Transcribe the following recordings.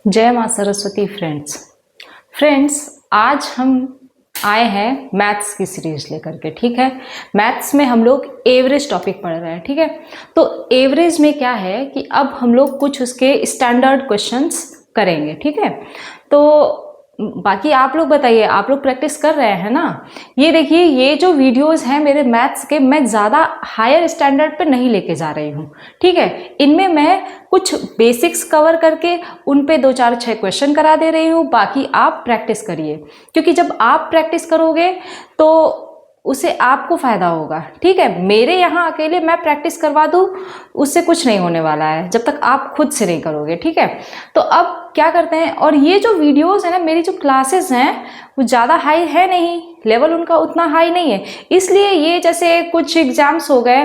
जय माँ सरस्वती फ्रेंड्स आज हम आए हैं मैथ्स की सीरीज लेकर के। ठीक है, मैथ्स में हम लोग एवरेज टॉपिक पढ़ रहे हैं। ठीक है, तो एवरेज में क्या है कि अब हम लोग कुछ उसके स्टैंडर्ड क्वेश्चंस करेंगे। ठीक है, तो बाकी आप लोग बताइए, आप लोग प्रैक्टिस कर रहे हैं ना। ये देखिए, ये जो वीडियोस हैं मेरे मैथ्स के, मैं ज़्यादा हायर स्टैंडर्ड पे नहीं लेके जा रही हूँ। ठीक है, इनमें मैं कुछ बेसिक्स कवर करके उन पे 2-4-6 क्वेश्चन करा दे रही हूँ। बाकी आप प्रैक्टिस करिए, क्योंकि जब आप प्रैक्टिस करोगे तो उससे आपको फायदा होगा। ठीक है, मेरे यहाँ अकेले मैं प्रैक्टिस करवा दूँ उससे कुछ नहीं होने वाला है जब तक आप खुद से नहीं करोगे। ठीक है, तो अब क्या करते हैं, और ये जो वीडियोस है ना, मेरी जो क्लासेस हैं वो ज़्यादा हाई है नहीं, लेवल उनका उतना हाई नहीं है। इसलिए ये जैसे कुछ एग्जाम्स हो गए,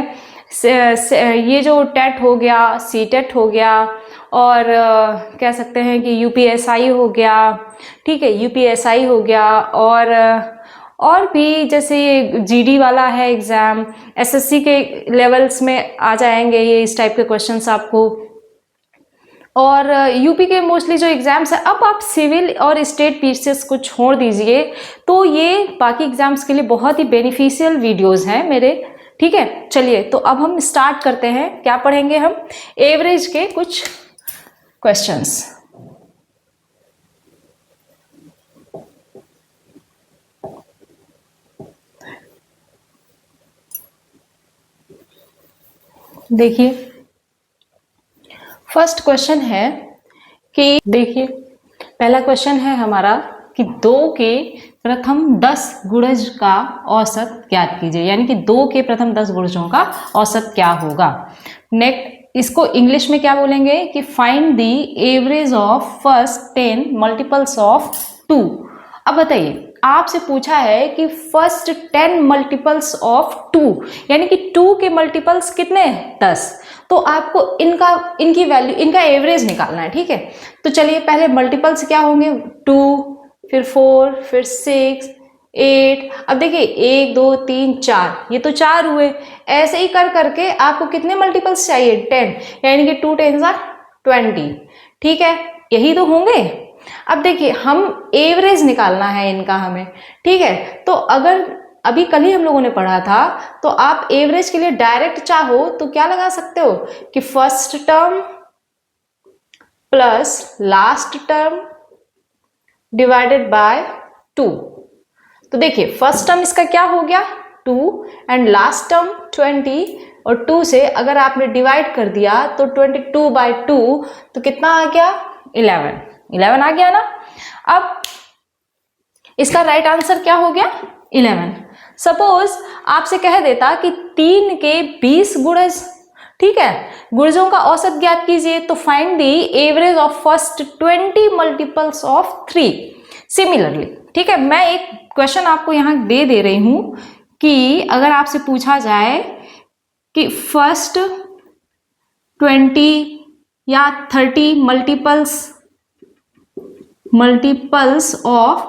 ये जो टेट हो गया, सी टेट हो गया, और कह सकते हैं कि यूपीएसआई हो गया। ठीक है, यूपीएसआई हो गया, और भी जैसे ये जीडी वाला है एग्ज़ाम, एसएससी के लेवल्स में आ जाएंगे ये इस टाइप के क्वेश्चंस आपको। और यूपी के मोस्टली जो एग्ज़ाम्स है, अब आप सिविल और स्टेट पीसीएस को छोड़ दीजिए, तो ये बाकी एग्ज़ाम्स के लिए बहुत ही बेनिफिशियल वीडियोस हैं मेरे। ठीक है, चलिए तो अब हम स्टार्ट करते हैं। क्या पढ़ेंगे हम? एवरेज के कुछ क्वेश्चंस। देखिए, फर्स्ट क्वेश्चन है कि देखिए, पहला क्वेश्चन है हमारा कि 2 के प्रथम 10 गुणज का औसत ज्ञात कीजिए, यानी कि 2 के प्रथम 10 गुणजों का औसत क्या होगा। नेक्स्ट, इसको इंग्लिश में क्या बोलेंगे कि find the average of first 10 multiples of 2। अब बताइए, आपसे पूछा है कि फर्स्ट 10 मल्टीपल्स ऑफ 2, यानी कि 2 के मल्टीपल्स कितने? 10। तो आपको इनकी वैल्यू, इनका एवरेज निकालना है। ठीक है, तो चलिए पहले मल्टीपल्स क्या होंगे? 2, फिर 4, फिर 6, 8। अब देखिए 1 2 3 4, ये तो 4 हुए। ऐसे ही कर करके आपको कितने मल्टीपल्स चाहिए? 10, यानी कि 2 10 20। ठीक है, यही तो होंगे। अब देखिए, हम एवरेज निकालना है इनका हमें। ठीक है, तो अगर अभी कल ही हम लोगों ने पढ़ा था, तो आप एवरेज के लिए डायरेक्ट चाहो तो क्या लगा सकते हो कि first term plus last term divided by 2। तो देखिए, फर्स्ट टर्म इसका क्या हो गया? 2, एंड लास्ट टर्म 20, और 2 से अगर आपने डिवाइड कर दिया तो 22/2, तो कितना आ गया? 11 आ गया ना। अब इसका राइट आंसर क्या हो गया? 11। सपोज आपसे कह देता कि 3 के 20 गुणज, ठीक है, गुणजों का औसत ज्ञात कीजिए, तो find the average of first 20 multiples of 3। Similarly, ठीक है, मैं एक क्वेश्चन आपको यहां दे रही हूं कि अगर आपसे पूछा जाए कि फर्स्ट 20 या 30 मल्टीपल्स ऑफ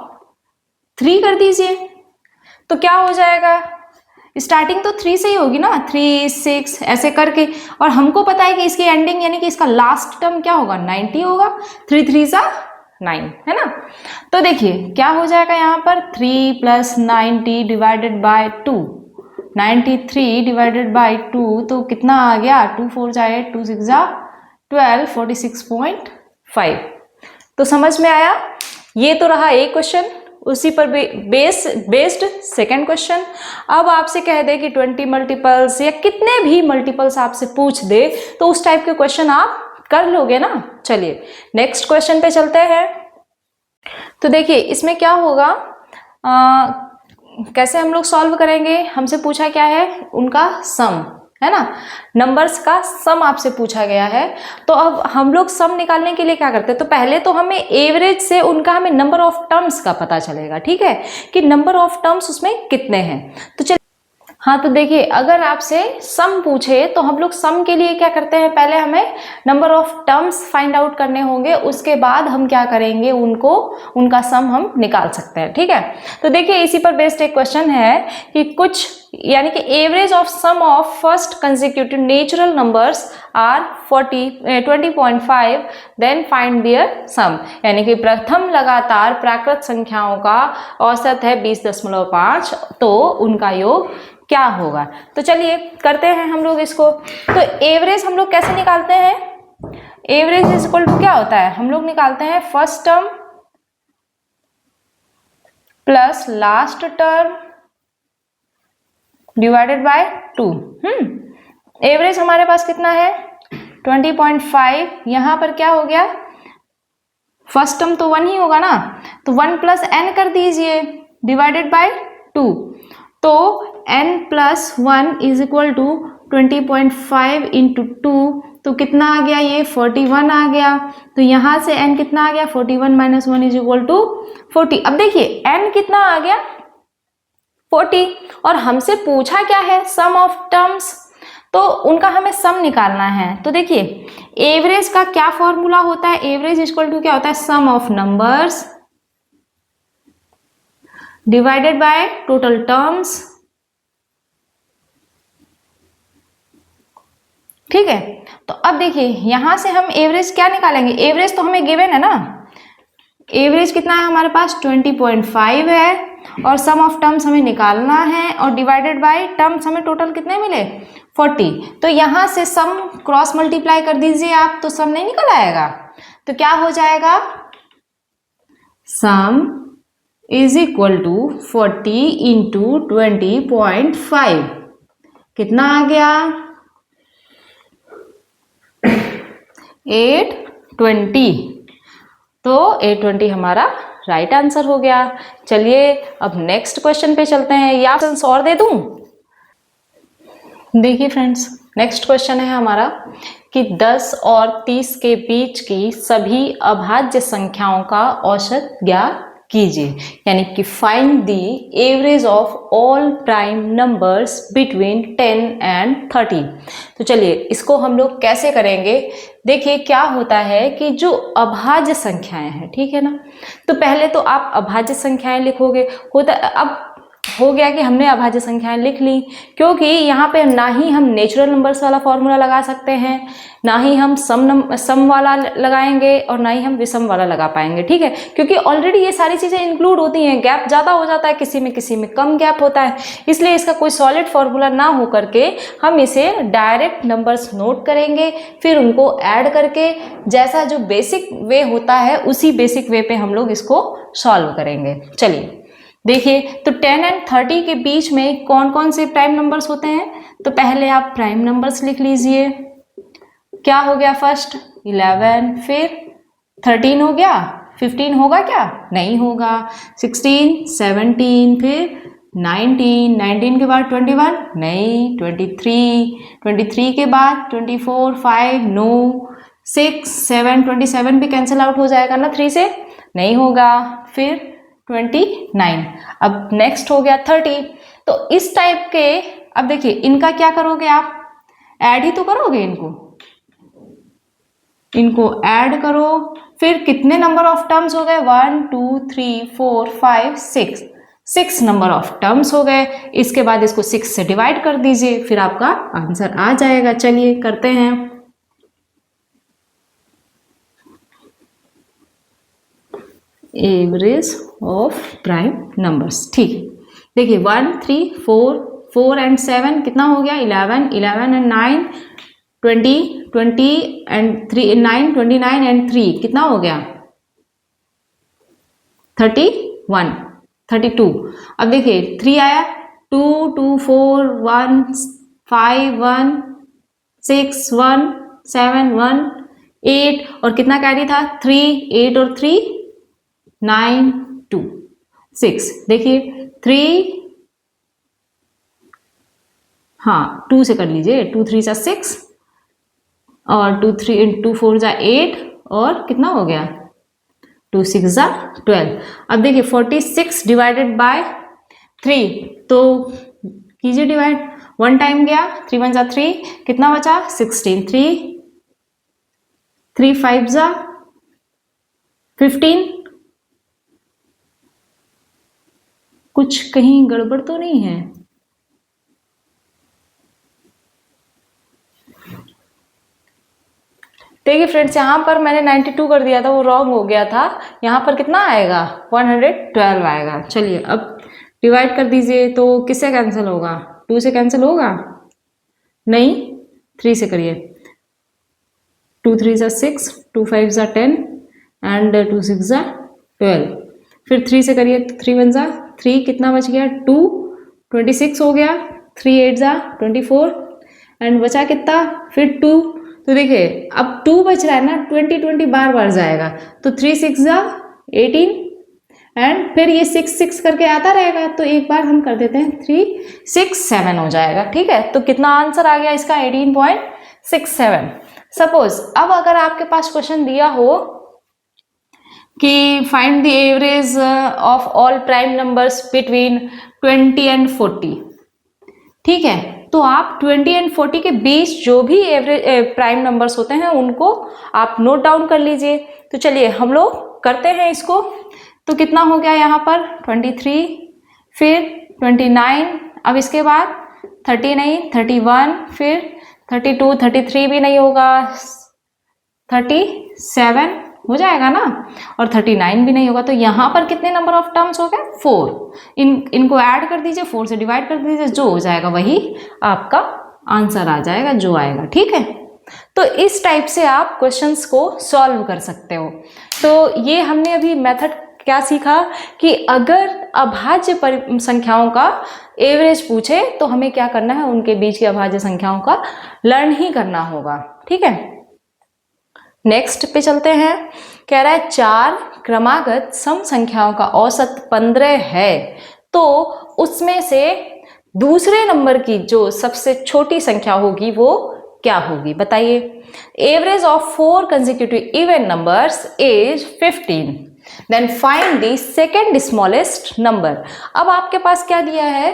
3 कर दीजिए, तो क्या हो जाएगा? स्टार्टिंग तो 3 से ही होगी ना, 3 6 ऐसे करके, और हमको पता है कि इसकी एंडिंग यानी कि इसका लास्ट टर्म क्या होगा? 90 होगा। 3 3 9, है ना। तो देखिए क्या हो जाएगा यहाँ पर? 3 + 90 डिवाइडेड बाय 2, 93 डिवाइडेड बाय 2, तो कितना आ गया? 2 4 8, 2 6 12, 46.5। तो समझ में आया? ये तो रहा एक क्वेश्चन, उसी पर बेस्ड सेकेंड क्वेश्चन। अब आपसे कह दे कि 20 मल्टीपल्स या कितने भी मल्टीपल्स आपसे पूछ दे, तो उस टाइप के क्वेश्चन आप कर लोगे ना। चलिए नेक्स्ट क्वेश्चन पे चलते हैं। तो देखिए इसमें क्या होगा, कैसे हम लोग सॉल्व करेंगे? हमसे पूछा क्या है? उनका सम, है ना, नंबर्स का सम आपसे पूछा गया है। तो अब हम लोग सम निकालने के लिए क्या करते हैं? तो पहले तो हमें एवरेज से उनका हमें नंबर ऑफ टर्म्स का पता चलेगा। ठीक है, कि नंबर ऑफ टर्म्स उसमें कितने हैं। तो चलिए हाँ तो देखिए, अगर आपसे सम पूछे तो हम लोग सम के लिए क्या करते हैं, पहले हमें number of terms find out करने होंगे, उसके बाद हम क्या करेंगे, उनका सम हम निकाल सकते हैं। ठीक है, तो देखिए इसी पर बेस्ड एक क्वेश्चन है कि कुछ यानी कि average of sum of first consecutive natural numbers are 20.5, then find their sum, यानी कि प्रथम लगातार प्राकृत संख्याओं का औसत है 20.5, तो उनका योग क्या होगा। तो चलिए करते हैं हम लोग इसको। तो एवरेज हम लोग कैसे निकालते हैं, एवरेज इज इक्वल टू क्या होता है, हम लोग निकालते हैं first term plus last term divided by 2। Average हमारे पास कितना है 20.5, यहां पर क्या हो गया, फर्स्ट टर्म तो 1 ही होगा ना, तो 1 प्लस एन कर दीजिए डिवाइडेड बाय 2, तो n plus 1 is equal to 20.5 into 2, तो कितना आ गया, ये 41 आ गया। तो यहां से n कितना आ गया, 41 माइनस 1 इज इक्वल टू 40। अब देखिए n कितना आ गया 40, और हमसे पूछा क्या है, सम ऑफ टर्म्स, तो उनका हमें सम निकालना है। तो देखिए एवरेज का क्या फॉर्मूला होता है, एवरेज इक्वल टू क्या होता है, sum of numbers divided by total terms. ठीक है, तो अब देखिए यहां से हम एवरेज क्या निकालेंगे, एवरेज तो हमें गिवन है ना, एवरेज कितना है हमारे पास 20.5 है, और सम ऑफ टर्म्स हमें निकालना है, और डिवाइडेड बाय टर्म्स हमें टोटल कितने मिले 40। तो यहां से सम क्रॉस मल्टीप्लाई कर दीजिए आप, तो सम नहीं निकल आएगा, तो क्या हो जाएगा, sum is equal to 40 into 20.5, कितना आ गया 820। तो 820 हमारा राइट आंसर हो गया। चलिए अब नेक्स्ट क्वेश्चन पे चलते हैं, या ऑप्शंस और दे दूं। देखिए फ्रेंड्स, नेक्स्ट क्वेश्चन है हमारा कि 10 और 30 के बीच की सभी अभाज्य संख्याओं का औसत ज्ञात कीजिए, यानी कि find the average of all prime numbers between 10 and 30। तो चलिए इसको हम लोग कैसे करेंगे, देखिए क्या होता है कि जो अभाज्य संख्याएं हैं, ठीक है ना, तो पहले तो आप अभाज्य संख्याएं लिखोगे, होता अब हो गया कि हमने अभाज्य संख्याएं लिख ली, क्योंकि यहाँ पे ना ही हम नेचुरल नंबर्स वाला फॉर्मूला लगा सकते हैं, ना ही हम सम वाला लगाएंगे, और ना ही हम विषम वाला लगा पाएंगे। ठीक है, क्योंकि ऑलरेडी ये सारी चीज़ें इंक्लूड होती हैं, गैप ज़्यादा हो जाता है, किसी में कम गैप होता है, इसलिए इसका कोई सॉलिड फॉर्मूला ना हो करके हम इसे डायरेक्ट नंबर्स नोट करेंगे, फिर उनको ऐड करके जैसा जो बेसिक वे होता है उसी बेसिक वे पे हम लोग इसको सॉल्व करेंगे। चलिए देखिए, तो 10 एंड 30 के बीच में कौन कौन से प्राइम नंबर्स होते हैं, तो पहले आप प्राइम नंबर्स लिख लीजिए। क्या हो गया, फर्स्ट 11, फिर 13 हो गया, 15 होगा क्या, नहीं होगा, 16, 17, फिर 19, 19 के बाद 21 नहीं, 23 के बाद 24, 5 नो, 6, 7, 27 भी कैंसिल आउट हो जाएगा ना 3 से, नहीं होगा, फिर 29। अब नेक्स्ट हो गया 30। तो इस टाइप के, अब देखिए इनका क्या करोगे आप, ऐड ही तो करोगे, इनको ऐड करो, फिर कितने नंबर ऑफ टर्म्स हो गए, 1 2 3 4 5 6 नंबर ऑफ टर्म्स हो गए। इसके बाद इसको 6 से डिवाइड कर दीजिए, फिर आपका आंसर आ जाएगा। चलिए करते हैं, एवरेज ऑफ प्राइम नंबर्स। ठीक है, देखिए 1 3 4 एंड 7 कितना हो गया, 11 एंड 9 20 एंड 3 9 29 एंड 3 कितना हो गया 31 32। अब देखिए 3 आया, 2 2 4 1 5 1 6 1 7 1 8, और कितना कैरी था 3, 8 और 3 9 2 6। देखिए 3, हाँ 2 से कर लीजिए, 2 3 जा 6 और 2 3 2 4 जा 8, और कितना हो गया 2 6 जा 12। अब देखिए 46 डिवाइडेड बाय 3, तो कीजिए डिवाइड, 1 टाइम गया, 3 1 जा 3, कितना बचा 16, 3 5 जा 15। कुछ कहीं गड़बड़ तो नहीं है? देखिए फ्रेंड्स, यहाँ पर मैंने 92 कर दिया था, वो रॉन्ग हो गया था। यहाँ पर कितना आएगा 112 आएगा। चलिए अब डिवाइड कर दीजिए, तो किससे कैंसिल होगा? 2 से कैंसिल होगा? नहीं, 3 से करिए। 2 3 जा 6, 2 5 जा 10 एंड 2 6 जा 12। फिर 3 से करिए, 3 1 जा 3, कितना बच गया 2, 26 हो गया। 3 8 जा 24 एंड बचा कितना फिर 2। तो देखिए अब 2 बच रहा है ना, 20 20 बार बार जाएगा, तो 3 6 जा 18 एंड फिर ये 6 6 करके आता रहेगा, तो एक बार हम कर देते हैं 3 6 7 हो जाएगा। ठीक है, तो कितना आंसर आ गया इसका 18.67। सपोज अब अगर आपके पास क्वेश्चन दिया हो कि find the average of all prime numbers between 20 and 40, ठीक है, तो आप 20 एंड 40 के बीच जो भी एवरेज प्राइम नंबर्स होते हैं उनको आप नोट डाउन कर लीजिए। तो चलिए हम लोग करते हैं इसको। तो कितना हो गया यहाँ पर 23, फिर 29, अब इसके बाद 30 नहीं, 31, फिर 32, 33 भी नहीं होगा, 37 हो जाएगा ना, और 39 भी नहीं होगा। तो यहाँ पर कितने नंबर ऑफ टर्म्स हो गए 4। इनको ऐड कर दीजिए, 4 से डिवाइड कर दीजिए, जो हो जाएगा वही आपका आंसर आ जाएगा जो आएगा। ठीक है, तो इस टाइप से आप क्वेश्चंस को सॉल्व कर सकते हो। तो ये हमने अभी मेथड क्या सीखा कि अगर अभाज्य संख्याओं का एवरेज पूछे तो हमें क्या करना है, उनके बीच की अभाज्य संख्याओं का लर्न ही करना होगा। ठीक है, नेक्स्ट पे चलते हैं। कह रहा है 4 क्रमागत सम संख्याओं का औसत 15 है, तो उसमें से दूसरे नंबर की जो सबसे छोटी संख्या होगी वो क्या होगी, बताइए। Average of 4 consecutive even numbers is 15, then find the second smallest number. अब आपके पास क्या दिया है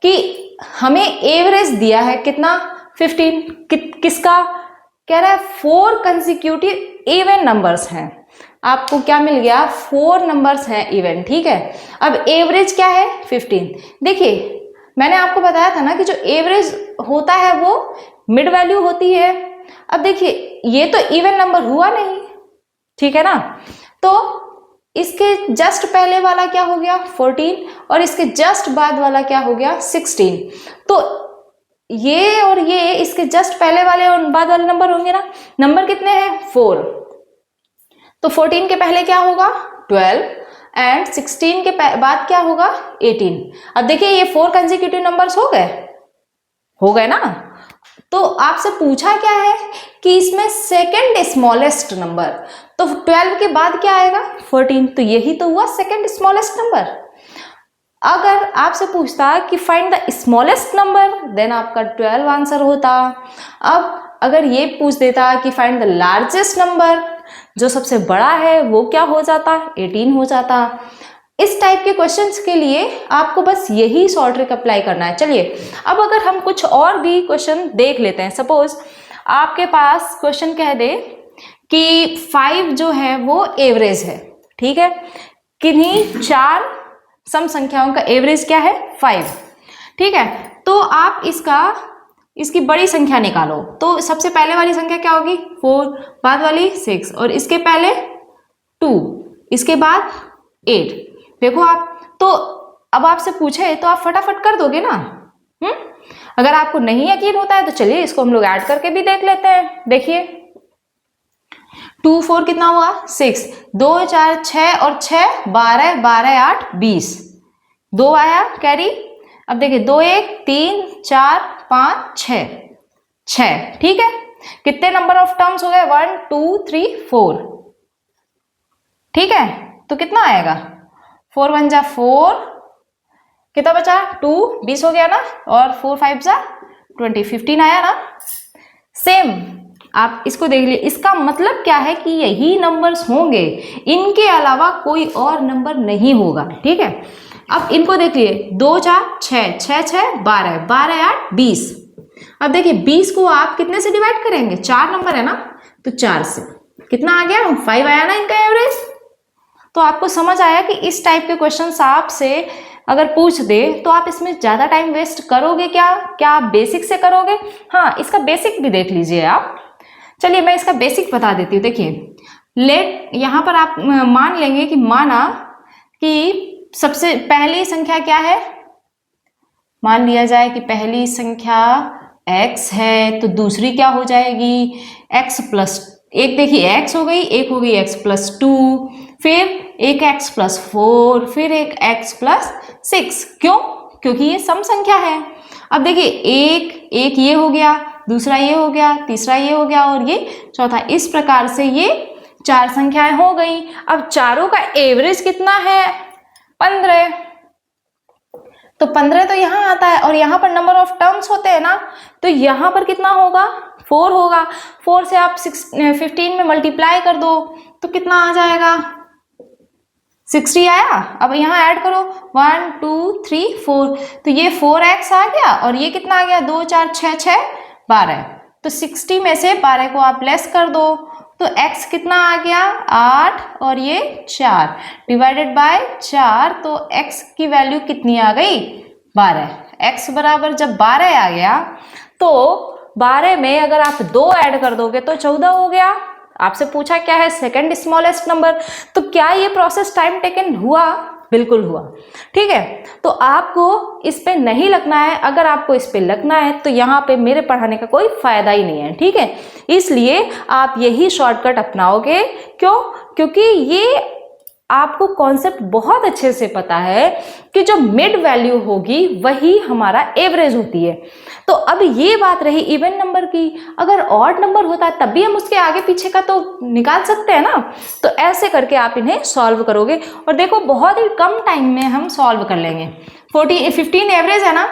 कि हमें एवरेज दिया है कितना 15, किसका कह रहा है 4 कंसेक्यूटिव इवन नंबर्स हैं। आपको क्या मिल गया 4 नंबर्स हैं इवन। ठीक है, अब एवरेज क्या है 15। देखिए मैंने आपको बताया था ना कि जो एवरेज होता है वो मिड वैल्यू होती है। अब देखिए ये तो इवन नंबर हुआ नहीं, ठीक है ना, तो इसके जस्ट पहले वाला क्या हो गया 14 और इसके जस्ट बाद वाला क्या हो गया 16। तो ये और ये इसके जस्ट पहले वाले और बाद वाले नंबर होंगे ना। नंबर कितने हैं 4, तो 14 के पहले क्या होगा 12 एंड 16 के बाद क्या होगा 18। अब देखिए ये 4 कंसेक्यूटिव नंबर्स हो गए ना। तो आपसे पूछा क्या है कि इसमें सेकेंड स्मॉलेस्ट नंबर, तो 12 के बाद क्या आएगा 14, तो यही तो हुआ सेकेंड स्मॉलेस्ट नंबर। अगर आपसे पूछता कि find the smallest number, then आपका 12 आंसर होता। अब अगर ये पूछ देता कि फाइंड द लार्जेस्ट नंबर, जो सबसे बड़ा है वो क्या हो जाता 18 हो जाता। इस टाइप के क्वेश्चंस के लिए आपको बस यही शॉर्ट ट्रिक अप्लाई करना है। चलिए अब अगर हम कुछ और भी क्वेश्चन देख लेते हैं। सपोज आपके पास क्वेश्चन कह दे कि 5 जो है वो एवरेज है, ठीक है, किन्हीं 4 सम संख्याओं का एवरेज क्या है 5, ठीक है। तो आप इसकी बड़ी संख्या निकालो। तो सबसे पहले वाली संख्या क्या होगी 4, बाद वाली 6 और इसके पहले 2, इसके बाद 8। देखो आप, तो अब आपसे पूछे तो आप फटाफट कर दोगे ना। अगर आपको नहीं यकीन होता है तो चलिए इसको हम लोग ऐड करके भी देख लेते हैं। देखिए 2 4 कितना हुआ 6, 2 4 6 और 6 12 12 8 20, 2 आया कैरी। अब देखिए 2 1 3 4 5 6, ठीक है। कितने नंबर ऑफ टर्म्स हो गए 1 2 3 4, ठीक है। तो कितना आएगा 4 1 जा 4, कितना बचा 2, 20 हो गया ना, और 4 5 जा 20, 15 आया ना। सेम आप इसको देख लीजिए। इसका मतलब क्या है कि यही नंबर्स होंगे, इनके अलावा कोई और नंबर नहीं होगा, ठीक है। अब इनको देखिए, 2 4 6, 6 6 12, 12 8 20। अब देखिए 20 को आप कितने से डिवाइड करेंगे, 4 नंबर है ना, तो 4 से कितना आ गया, 5 आया ना इनका एवरेज। तो आपको समझ आया कि इस टाइप के क्वेश्चंस आपसे अगर पूछ दे तो आप इसमें ज़्यादा टाइम वेस्ट करोगे क्या आप बेसिक से करोगे? हाँ, इसका बेसिक भी देख लीजिए आप। चलिए मैं इसका बेसिक बता देती हूँ। देखिए लेट, यहाँ पर आप मान लेंगे कि माना कि सबसे पहली संख्या क्या है, मान लिया जाए कि पहली संख्या x है, तो दूसरी क्या हो जाएगी, x प्लस एक, देखिए x हो गई, एक हो गई x प्लस 2, फिर एक x प्लस 4, फिर एक x प्लस 6। क्यों? क्योंकि ये सम संख्या है। अब देखिए एक ये हो गया, दूसरा ये हो गया, तीसरा ये हो गया और ये चौथा। इस प्रकार से ये 4 संख्याएं हो गई। अब चारों का एवरेज कितना है, 15। तो 15 तो यहाँ आता है और यहाँ पर नंबर ऑफ टर्म्स होते हैं ना, तो यहाँ पर कितना होगा, 4 होगा। 4 से आप 15 में मल्टीप्लाई कर दो तो कितना आ जाएगा, 60 आया। अब यहाँ ऐड करो 1 2 3 4, तो ये 4x आ गया और ये कितना आ गया, 2 4 6 6 12। तो 60 में से 12 को आप लेस कर दो तो x कितना आ गया, 8 और ये 4 डिवाइडेड बाय 4, तो x की वैल्यू कितनी आ गई, 12। x बराबर जब 12 आ गया तो 12 में अगर आप 2 ऐड कर दोगे तो 14 हो गया। आपसे पूछा क्या है, सेकंड स्मॉलेस्ट नंबर। तो क्या ये प्रोसेस टाइम टेकन हुआ, बिल्कुल हुआ। ठीक है, तो आपको इस पे नहीं लगना है। अगर आपको इस पे लगना है तो यहाँ पे मेरे पढ़ाने का कोई फायदा ही नहीं है। ठीक है, इसलिए आप यही शॉर्टकट अपनाओगे। क्यों? क्योंकि ये आपको कॉन्सेप्ट बहुत अच्छे से पता है कि जो मिड वैल्यू होगी वही हमारा एवरेज होती है। तो अब ये बात रही इवन नंबर की, अगर ऑड नंबर होता है तब भी हम उसके आगे पीछे का तो निकाल सकते हैं ना। तो ऐसे करके आप इन्हें सॉल्व करोगे और देखो बहुत ही कम टाइम में हम सॉल्व कर लेंगे। 15 एवरेज है ना,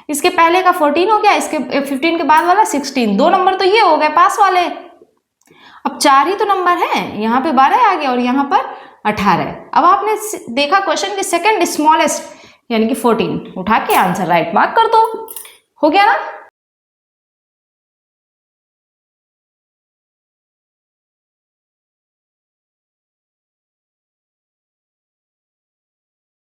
इसके पहले का 14 हो गया, इसके 15 के बाद वाला 16, 2 नंबर तो ये हो गए पास वाले। अब 4 ही तो नंबर है, यहाँ पे 12 आ गया और यहाँ पर 18। अब आपने देखा क्वेश्चन के सेकंड स्मॉलेस्ट यानी कि 14, उठा के आंसर राइट मार्क कर दो, हो गया ना।